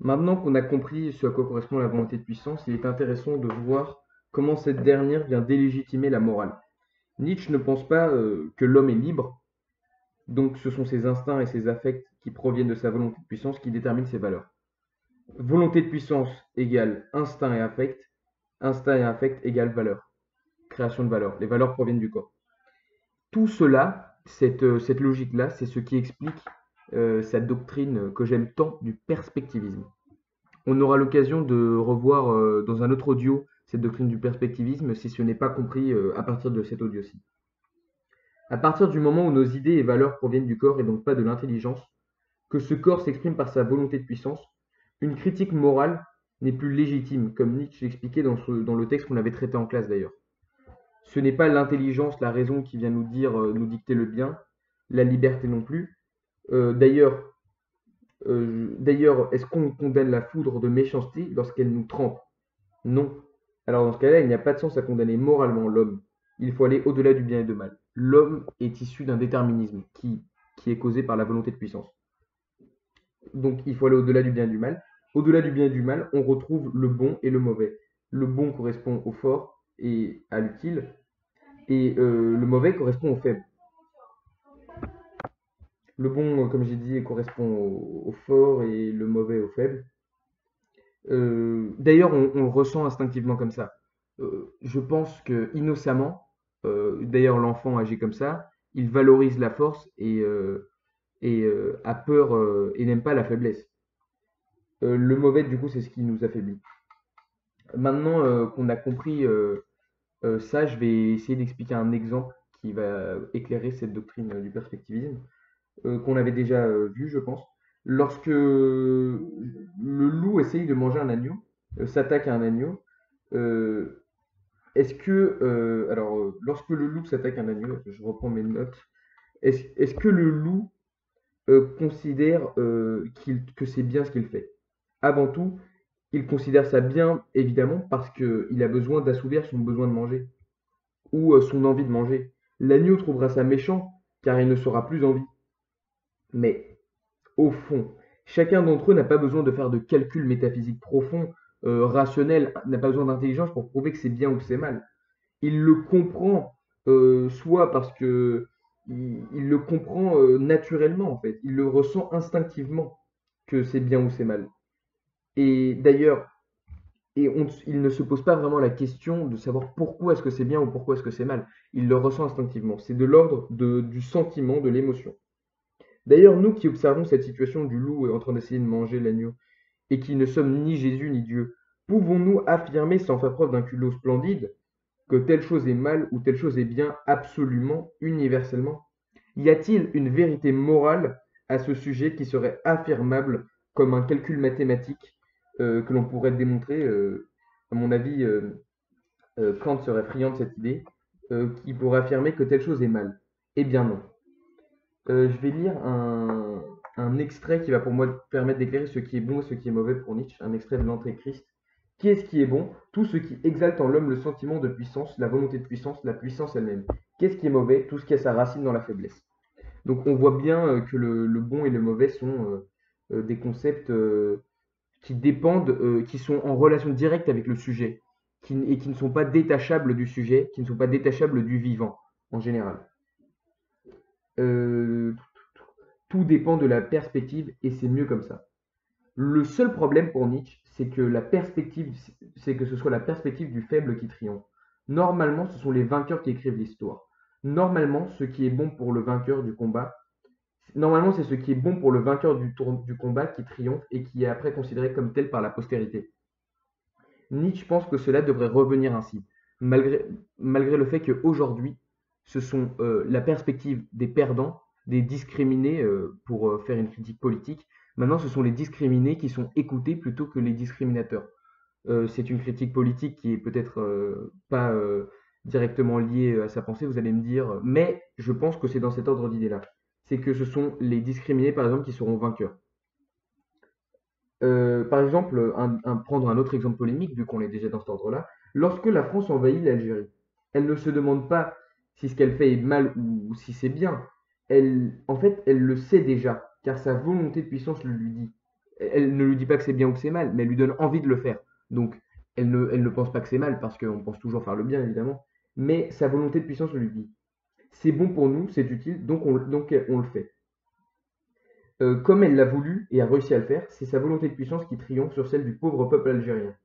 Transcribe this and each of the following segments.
Maintenant qu'on a compris ce à quoi correspond la volonté de puissance, il est intéressant de voir comment cette dernière vient délégitimer la morale. Nietzsche ne pense pas que l'homme est libre, donc ce sont ses instincts et ses affects qui proviennent de sa volonté de puissance qui déterminent ses valeurs. Volonté de puissance égale instinct et affect égale valeur, création de valeur. Les valeurs proviennent du corps. Tout cela, cette logique-là, c'est ce qui explique cette doctrine que j'aime tant du perspectivisme. On aura l'occasion de revoir dans un autre audio cette doctrine du perspectivisme si ce n'est pas compris à partir de cet audio-ci. À partir du moment où nos idées et valeurs proviennent du corps et donc pas de l'intelligence, que ce corps s'exprime par sa volonté de puissance, une critique morale n'est plus légitime, comme Nietzsche l'expliquait dans le texte qu'on avait traité en classe d'ailleurs. Ce n'est pas l'intelligence, la raison qui vient nous dire, nous dicter le bien, la liberté non plus. D'ailleurs, est-ce qu'on condamne la foudre de méchanceté lorsqu'elle nous trempe? Non. Alors dans ce cas-là, il n'y a pas de sens à condamner moralement l'homme. Il faut aller au-delà du bien et du mal. L'homme est issu d'un déterminisme qui est causé par la volonté de puissance. Donc il faut aller au-delà du bien et du mal. Au-delà du bien et du mal, on retrouve le bon et le mauvais. Le bon correspond au fort et à l'utile, et le mauvais correspond au faible. Le bon, comme j'ai dit, correspond au fort et le mauvais au faible. D'ailleurs, on le ressent instinctivement comme ça. Je pense que innocemment, d'ailleurs l'enfant agit comme ça, il valorise la force et a peur et n'aime pas la faiblesse. Le mauvais, du coup, c'est ce qui nous affaiblit. Maintenant qu'on a compris ça, je vais essayer d'expliquer un exemple qui va éclairer cette doctrine du perspectivisme, qu'on avait déjà vu, je pense. Lorsque le loup essaye de manger un agneau, s'attaque à un agneau, euh, lorsque le loup s'attaque à un agneau, je reprends mes notes, est-ce que le loup considère que c'est bien ce qu'il fait? Avant tout, il considère ça bien, évidemment, parce qu'il a besoin d'assouvir son besoin de manger ou son envie de manger. L'agneau trouvera ça méchant, car il ne sera plus envie. Mais au fond, chacun d'entre eux n'a pas besoin de faire de calculs métaphysiques profonds, rationnels, n'a pas besoin d'intelligence pour prouver que c'est bien ou que c'est mal. Il le comprend, soit parce que il le comprend naturellement en fait, il le ressent instinctivement que c'est bien ou c'est mal. Et d'ailleurs, il ne se pose pas vraiment la question de savoir pourquoi est-ce que c'est bien ou pourquoi est-ce que c'est mal. Il le ressent instinctivement. C'est de l'ordre du sentiment, de l'émotion. D'ailleurs, nous qui observons cette situation du loup en train d'essayer de manger l'agneau, et qui ne sommes ni Jésus ni Dieu, pouvons-nous affirmer sans faire preuve d'un culot splendide que telle chose est mal ou telle chose est bien absolument, universellement? Y a-t-il une vérité morale à ce sujet qui serait affirmable comme un calcul mathématique que l'on pourrait démontrer? À mon avis, Kant serait friand de cette idée, qui pourrait affirmer que telle chose est mal. Eh bien non. Je vais lire un extrait qui va pour moi permettre d'éclairer ce qui est bon et ce qui est mauvais pour Nietzsche, un extrait de l'Antéchrist. Qui est-ce qui est bon? Tout ce qui exalte en l'homme le sentiment de puissance, la volonté de puissance, la puissance elle-même. Qu'est-ce qui est mauvais? Tout ce qui a sa racine dans la faiblesse. Donc on voit bien que le bon et le mauvais sont des concepts qui dépendent, qui sont en relation directe avec le sujet, et qui ne sont pas détachables du sujet, qui ne sont pas détachables du vivant en général. Euh, Tout dépend de la perspective et c'est mieux comme ça. Le seul problème pour Nietzsche, c'est que ce soit la perspective du faible qui triomphe. Normalement, ce sont les vainqueurs qui écrivent l'histoire. Normalement, ce qui est bon pour le vainqueur du combat, normalement, c'est ce qui est bon pour le vainqueur du combat qui triomphe et qui est après considéré comme tel par la postérité. Nietzsche pense que cela devrait revenir ainsi, malgré, malgré le fait qu'aujourd'hui, ce sont la perspective des perdants, des discriminés, pour faire une critique politique. Maintenant, ce sont les discriminés qui sont écoutés plutôt que les discriminateurs. C'est une critique politique qui est peut-être pas directement liée à sa pensée, vous allez me dire, mais je pense que c'est dans cet ordre d'idées-là. C'est que ce sont les discriminés, par exemple, qui seront vainqueurs. Par exemple, prendre un autre exemple polémique, vu qu'on est déjà dans cet ordre-là, lorsque la France envahit l'Algérie, elle ne se demande pas si ce qu'elle fait est mal ou si c'est bien. En fait, elle le sait déjà, car sa volonté de puissance le lui dit. Elle ne lui dit pas que c'est bien ou que c'est mal, mais elle lui donne envie de le faire. Donc, elle ne pense pas que c'est mal, parce qu'on pense toujours faire le bien, évidemment. Mais sa volonté de puissance lui dit, c'est bon pour nous, c'est utile, donc on le fait. Comme elle l'a voulu et a réussi à le faire, c'est sa volonté de puissance qui triomphe sur celle du pauvre peuple algérien.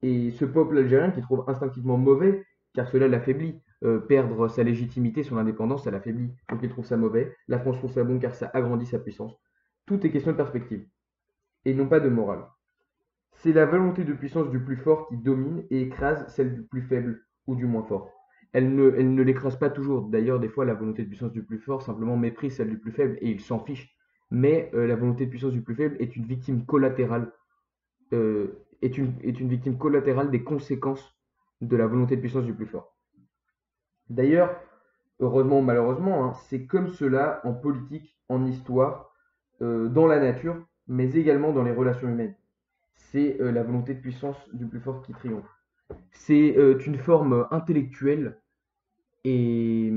Et ce peuple algérien qui trouve instinctivement mauvais, car cela l'affaiblit. Perdre sa légitimité, son indépendance, ça l'affaiblit. Donc il trouve ça mauvais. La France trouve ça bon car ça agrandit sa puissance. Tout est question de perspective, et non pas de morale. C'est la volonté de puissance du plus fort qui domine et écrase celle du plus faible ou du moins fort. Elle ne l'écrase pas toujours. D'ailleurs, des fois, la volonté de puissance du plus fort simplement méprise celle du plus faible et il s'en fiche. Mais la volonté de puissance du plus faible est une victime collatérale, est une victime collatérale des conséquences de la volonté de puissance du plus fort. D'ailleurs, heureusement ou malheureusement, hein, c'est comme cela en politique, en histoire, dans la nature, mais également dans les relations humaines. C'est la volonté de puissance du plus fort qui triomphe. C'est une forme intellectuelle et,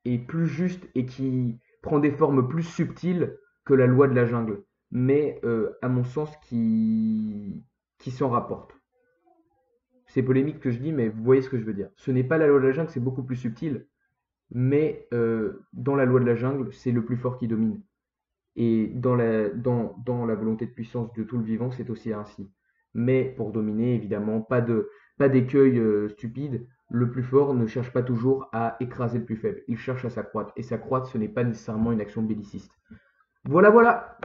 et plus juste et qui prend des formes plus subtiles que la loi de la jungle, mais à mon sens qui s'en rapporte. C'est polémique que je dis, mais vous voyez ce que je veux dire. Ce n'est pas la loi de la jungle, c'est beaucoup plus subtil, mais dans la loi de la jungle, c'est le plus fort qui domine. Et dans la volonté de puissance de tout le vivant, c'est aussi ainsi. Mais pour dominer, évidemment, pas d'écueil stupide. Le plus fort ne cherche pas toujours à écraser le plus faible. Il cherche à s'accroître. Et s'accroître, ce n'est pas nécessairement une action belliciste. Voilà, voilà!